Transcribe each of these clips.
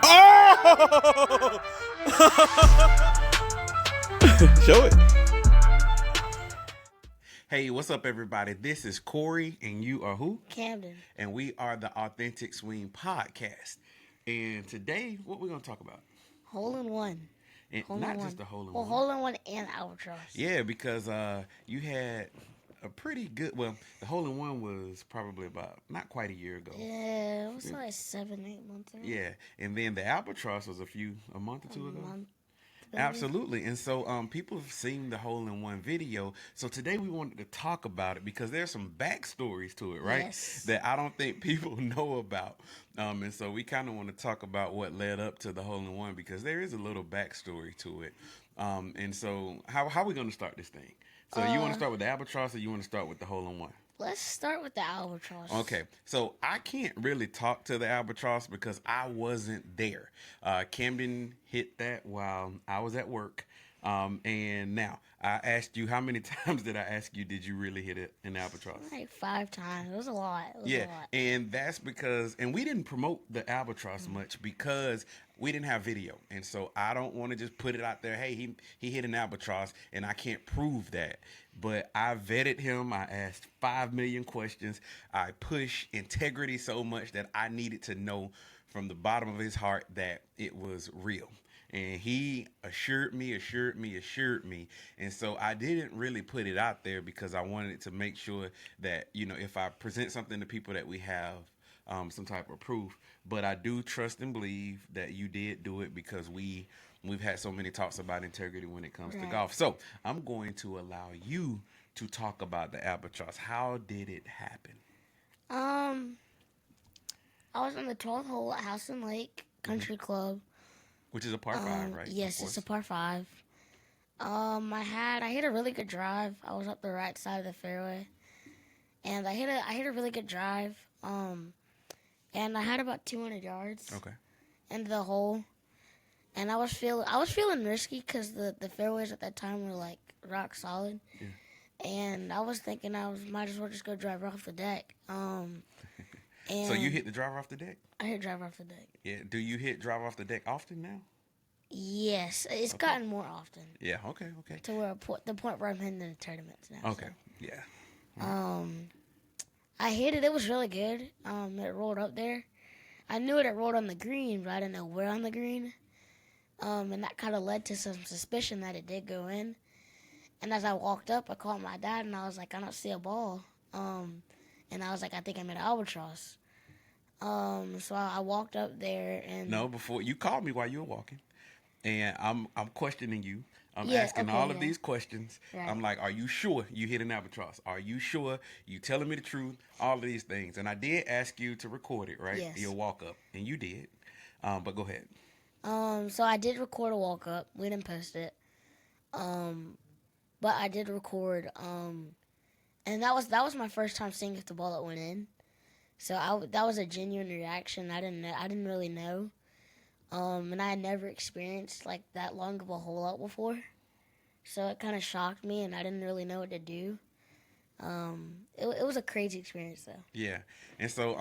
Oh! Show it. Hey, what's up, everybody? This is Corey, and you are who? Camden. And we are the Authentic Swing Podcast. And today, what we're going to talk about? Hole in one. And Hole not in just one. a hole in Well, one. hole in one and albatross. Yeah, because you had a pretty good. Well, the hole in one was probably about not quite a year ago. Yeah, it was like 7-8 months ago. Yeah, and then the albatross was a month or two ago. Month, Absolutely. And so people have seen the hole in one video. So today we wanted to talk about it because there's some backstories to it, right? Yes. That I don't think people know about. And so we kind of want to talk about what led up to the hole in one because there is a little backstory to it. And so how are we going to start this thing? So you want to start with the albatross or you want to start with the hole in one? Let's start with the albatross. Okay, so I can't really talk to the albatross because I wasn't there. Camden hit that while I was at work. And now I asked you, how many times did I ask you, did you really hit an albatross? Like 5 times. It was a lot. Yeah, and that's because, and we didn't promote the albatross much because we didn't have video, and so I don't want to just put it out there. Hey, he hit an albatross, and I can't prove that. But I vetted him. I asked 5 million questions. I pushed integrity so much that I needed to know from the bottom of his heart that it was real. And he assured me. And so I didn't really put it out there because I wanted to make sure that, if I present something to people that we have some type of proof. But I do trust and believe that you did do it because we've had so many talks about integrity when it comes to golf. So I'm going to allow you to talk about the albatross. How did it happen? I was on the 12th hole at House and Lake Country Club. Which is a par 5, right? Yes, it's a par 5. I hit a really good drive. I was up the right side of the fairway, and I hit a really good drive. And I had about 200 yards. Okay. Into the hole, and I was feeling risky because the fairways at that time were like rock solid. Yeah. And I was thinking might as well just go drive off the deck. And so you hit the driver off the deck? I hit driver off the deck. Yeah. Do you hit driver off the deck often now? Yes, it's gotten more often. Yeah. Okay. To where the point where I'm hitting in the tournaments now. Okay. So. Yeah. I hit it. It was really good. It rolled up there. I knew it rolled on the green, but I didn't know where on the green. And that kind of led to some suspicion that it did go in. And as I walked up, I called my dad, and I was like, I don't see a ball. And I was like, I think I'm at albatross. So I walked up there and no, before you called me while you were walking, and I'm questioning you. I'm asking all of these questions. Right. I'm like, are you sure you hit an albatross? Are you sure you telling me the truth? All of these things, and I did ask you to record it, right? Yes. Your walk up, and you did. But go ahead. So I did record a walk up. We didn't post it. But I did record. And that was my first time seeing if the ball that went in. So that was a genuine reaction. I didn't really know. And I had never experienced like that long of a hole out before. So it kind of shocked me, and I didn't really know what to do. It was a crazy experience, though. Yeah. And so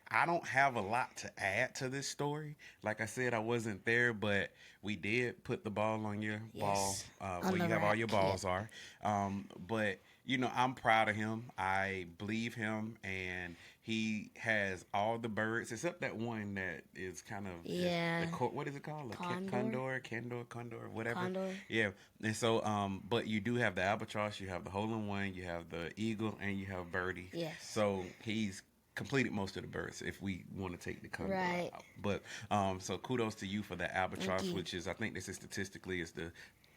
I don't have a lot to add to this story. Like I said, I wasn't there, but we did put the ball on your ball where you have all your balls are. But, I'm proud of him. I believe him, and he has all the birds except that one that is kind of what is it called? Condor, whatever. Condor. Yeah. And so, but you do have the albatross, you have the hole in one, you have the eagle, and you have birdie. Yes. So he's completed most of the birds if we want to take the condor out. But so kudos to you for the albatross, which is, I think this is statistically is the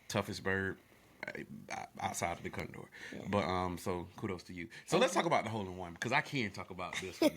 toughest bird outside of the condor. Yeah. But so kudos to you. So let's talk about the hole in one because I can talk about this one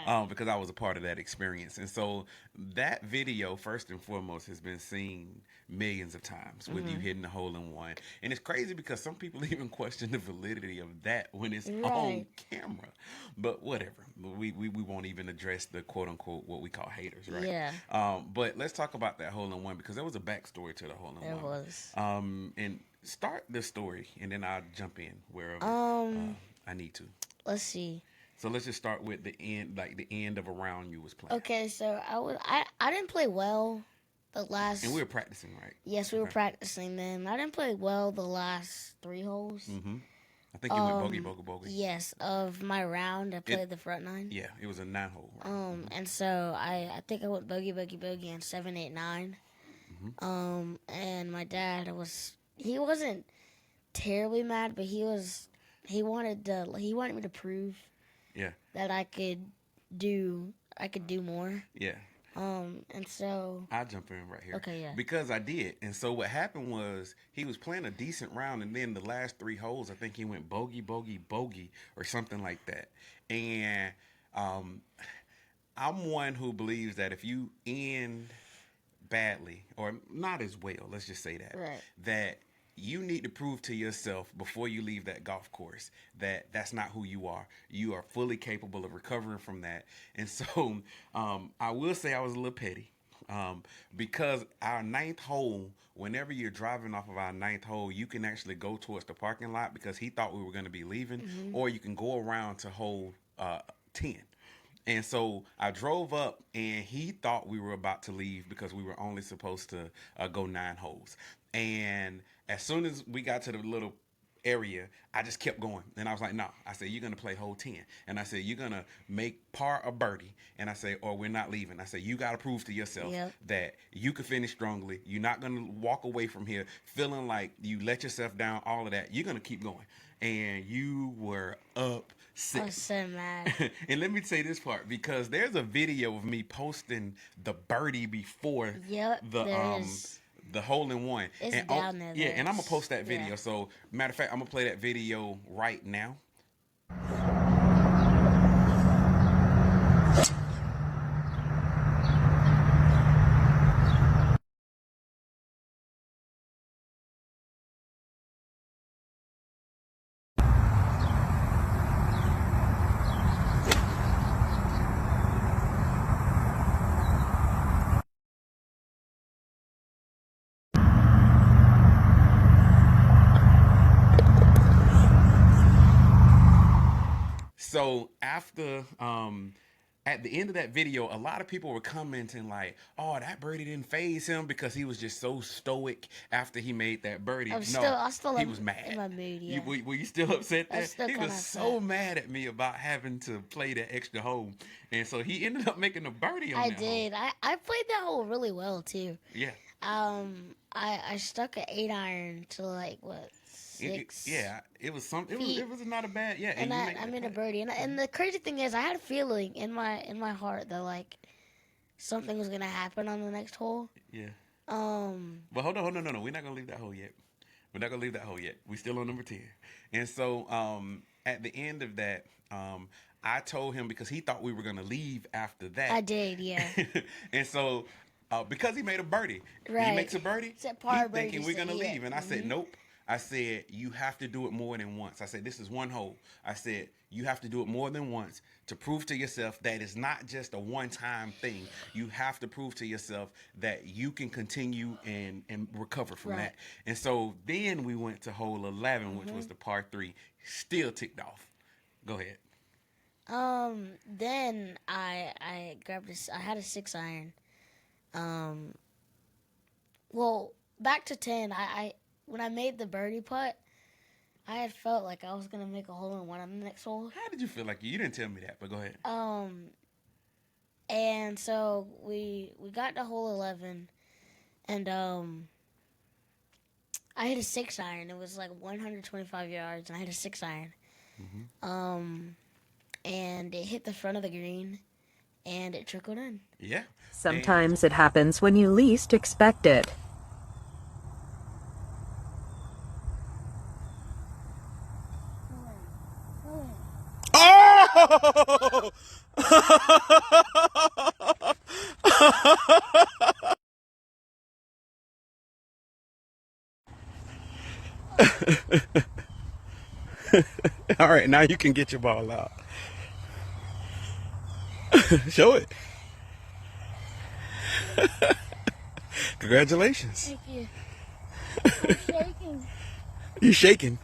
now, because I was a part of that experience. And so that video, first and foremost, has been seen millions of times with you hitting the hole in one. And it's crazy because some people even question the validity of that when it's on camera. But whatever. We won't even address the quote unquote what we call haters, right? Yeah. But let's talk about that hole in one because there was a backstory to the hole in one. There was. And start the story, and then I'll jump in wherever I need to. Let's see. So let's just start with the end, like the end of a round you was playing. Okay, so I didn't play well the last. And we were practicing, right? Yes, we were practicing then. I didn't play well the last 3 holes. Mm-hmm. I think you went bogey, bogey, bogey. Yes, of my round, I played the front 9. Yeah, it was a 9-hole round. And so I think I went bogey, bogey, bogey on 7, 8, 9. Mm-hmm. And my dad he wasn't terribly mad, but he wanted me to prove that I could do more. Yeah. And so I'll jump in right here. Okay, yeah. Because I did. And so what happened was he was playing a decent round, and then the last 3 holes, I think he went bogey, bogey, bogey, or something like that. And I'm one who believes that if you end badly, or not as well, let's just say that, right, that you need to prove to yourself before you leave that golf course that that's not who you are. You are fully capable of recovering from that. And so I will say I was a little petty because our 9th hole, whenever you're driving off of our 9th hole, you can actually go towards the parking lot because he thought we were going to be leaving, or you can go around to hole 10. And so I drove up, and he thought we were about to leave because we were only supposed to go 9 holes. And as soon as we got to the little area, I just kept going. And I was like, no. I said, you're going to play hole 10. And I said, you're going to make par or birdie. And I said, or we're not leaving. I said, you got to prove to yourself that you can finish strongly. You're not going to walk away from here feeling like you let yourself down, all of that. You're going to keep going. And you were upset. I was so mad. And let me say this part, because there's a video of me posting the birdie before the hole-in-one. It's and down there. Yeah, and I'm going to post that video. Yeah. So, matter of fact, I'm going to play that video right now. So after, at the end of that video, a lot of people were commenting like, "Oh, that birdie didn't faze him because he was just so stoic after he made that birdie." He was mad. In my mood, yeah. Were you still upset there? He was upset. so mad at me about having to play that extra hole, and so he ended up making a birdie on that hole. I did. I played that hole really well too. Yeah. I stuck an 8-iron to like what? 6. It was something. It was not a bad. Yeah, and I made a birdie. And the crazy thing is, I had a feeling in my heart that like something was gonna happen on the next hole. Yeah. But hold on, no. We're not gonna leave that hole yet. We're still on number 10. And so at the end of that, I told him, because he thought we were gonna leave after that. I did, yeah. And so because he made a birdie, right. He makes a birdie. He's thinking we're gonna leave, and I said nope. I said, you have to do it more than once. I said, this is 1 hole. I said, you have to do it more than once to prove to yourself that it's not just a one-time thing. You have to prove to yourself that you can continue and recover from that. And so then we went to hole 11, which was the par 3. Still ticked off. Go ahead. Then I grabbed I had a 6-iron. Well, back to 10, when I made the birdie putt, I had felt like I was going to make a hole-in-one on the next hole. How did you feel like you didn't tell me that, but go ahead. And so we got to hole 11, and I hit a 6-iron. It was like 125 yards, and I hit a 6-iron. And it hit the front of the green, and it trickled in. Yeah. Sometimes it happens when you least expect it. Oh! All right, now you can get your ball out. Show it. Congratulations. Thank you. I'm shaking. You shaking?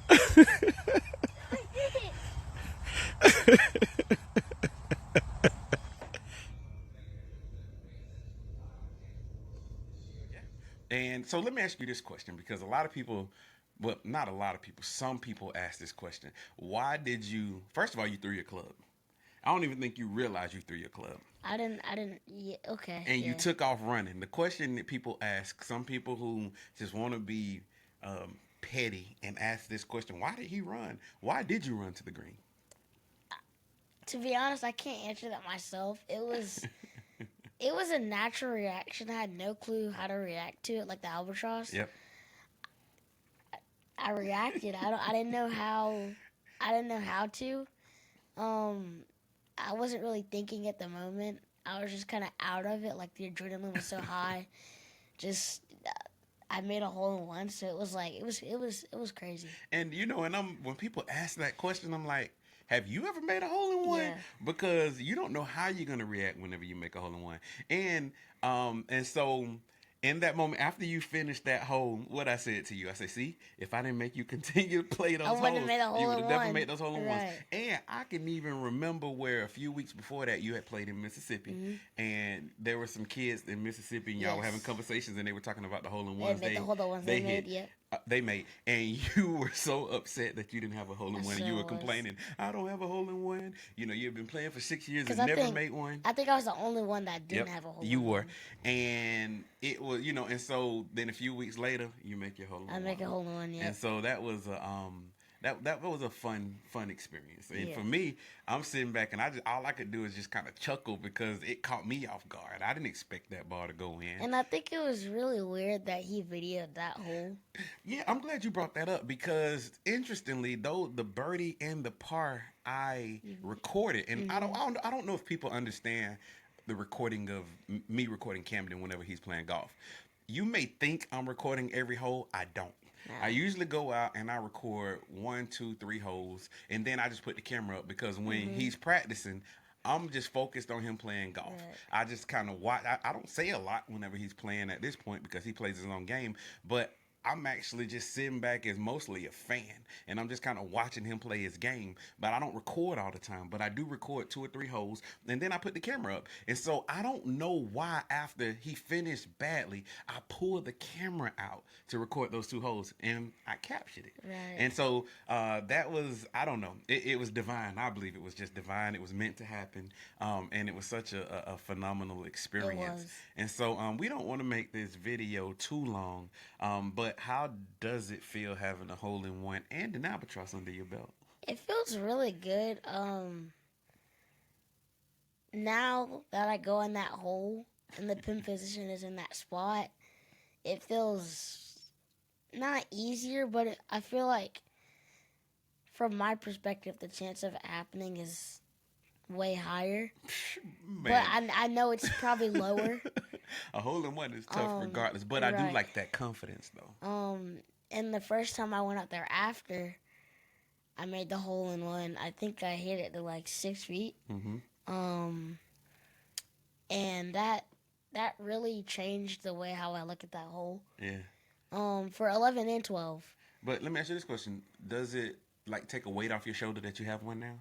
I did it. And so let me ask you this question because a lot of people, well, not a lot of people, some people ask this question. Why did you, first of all, you threw your club. I don't even think you realized you threw your club. I didn't. Yeah, okay. And you Yeah. took off running. The question that people ask, some people who just want to be petty and ask this question, why did he run? Why did you run to the green? To be honest, I can't answer that myself. It was a natural reaction. I had no clue how to react to it, like the albatross. Yep. I reacted. I didn't know how. I didn't know how to. Um, I wasn't really thinking at the moment. I was just kind of out of it. Like the adrenaline was so high. Just I made a hole in one, so it was like it was crazy. And and when people ask that question, I'm like, have you ever made a hole in one? Yeah. Because you don't know how you're gonna react whenever you make a hole in one. And so in that moment, after you finished that hole, what I said to you, I said, see, if I didn't make you continue to play those I wouldn't holes, have made a hole you would in have never one. made those hole in ones. Right. And I can even remember where a few weeks before that you had played in Mississippi, and there were some kids in Mississippi, and y'all were having Yes. conversations, and they were talking about the hole in They ones made the hole the ones they made. hit. Yep. They made, and you were so upset that you didn't have a hole in I one, and so you were was. complaining, "I don't have a hole in one." You've been playing for 6 years Because and never made one. I think I was the only one that didn't Yep, have a hole you in were, one. and it was, and so then a few weeks later, you make your hole in I one, make a hole in one. and Yep. so that was a that was a fun experience. And Yeah. for me, I'm sitting back and all I could do is just kind of chuckle because it caught me off guard. I didn't expect that ball to go in. And I think it was really weird that he videoed that hole. Yeah, I'm glad you brought that up because interestingly, though the birdie and the par I recorded, and I don't know if people understand the recording of me recording Camden whenever he's playing golf. You may think I'm recording every hole. I don't. No. I usually go out and I record 1, 2, 3 holes, and then I just put the camera up because when he's practicing, I'm just focused on him playing golf. Right. I just kind of watch. I don't say a lot whenever he's playing at this point because he plays his own game, but I'm actually just sitting back as mostly a fan, and I'm just kind of watching him play his game. But I don't record all the time, but I do record 2 or 3 holes, and then I put the camera up. And so I don't know why after he finished badly, I pulled the camera out to record those 2 holes, and I captured it. Right. And so that was, I don't know, it was divine. I believe it was just divine. It was meant to happen, and it was such a phenomenal experience. was. And so we don't want to make this video too long, but how does it feel having a hole in one and an albatross under your belt? It feels really good. Now that I go in that hole and the pin position is in that spot, it feels not easier, but I feel like from my perspective, the chance of it happening is way higher. Man. But I know it's probably lower. A hole in one is tough regardless, but I do right. like that confidence though. And the first time I went out there after I made the hole in one, I think I hit it to like 6 feet. And that really changed the way how I look at that hole. Yeah. For 11 and 12. But let me ask you this question: does it like take a weight off your shoulder that you have one now?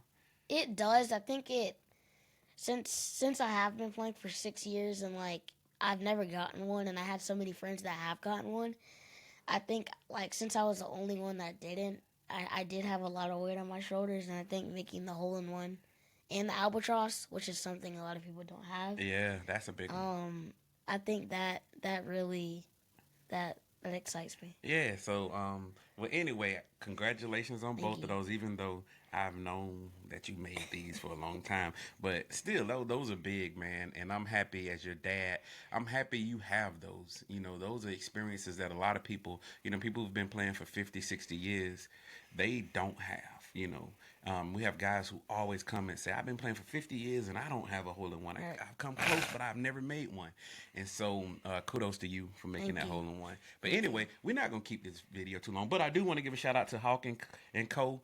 It does. I think it since I have been playing for 6 years and like I've never gotten one, and I had so many friends that have gotten one. I think like since I was the only one that didn't, I did have a lot of weight on my shoulders, and I think making the hole in one and the albatross, which is something a lot of people don't have. Yeah, that's a big one. I think that really that excites me. Yeah, so well anyway, congratulations on both you. of those, even though I've known that you made these for a long time. But still, those are big, man, and I'm happy as your dad. I'm happy you have those. Those are experiences that a lot of people, people who've been playing for 50, 60 years, they don't have. We have guys who always come and say, I've been playing for 50 years and I don't have a hole in one. Right. I've come close, but I've never made one. And so kudos to you for making that hole in one. But anyway, we're not going to keep this video too long. But I do want to give a shout out to Hawk and Co.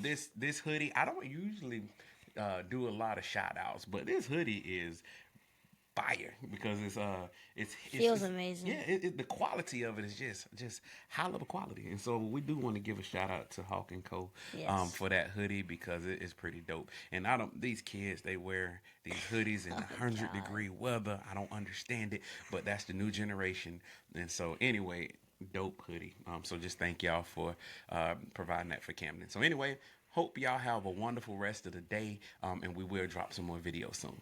This hoodie, I don't usually do a lot of shout outs, but this hoodie is fire because it's Feels it's- amazing. Yeah, the quality of it is just high level quality, and so we do want to give a shout out to Hawk and Co. Yes. For that hoodie because it is pretty dope. And I don't these kids they wear these hoodies in Oh my 100-degree weather. I don't understand it, but that's the new generation. And so anyway, dope hoodie. So just thank y'all for providing that for Camden. So anyway, hope y'all have a wonderful rest of the day, and we will drop some more videos soon.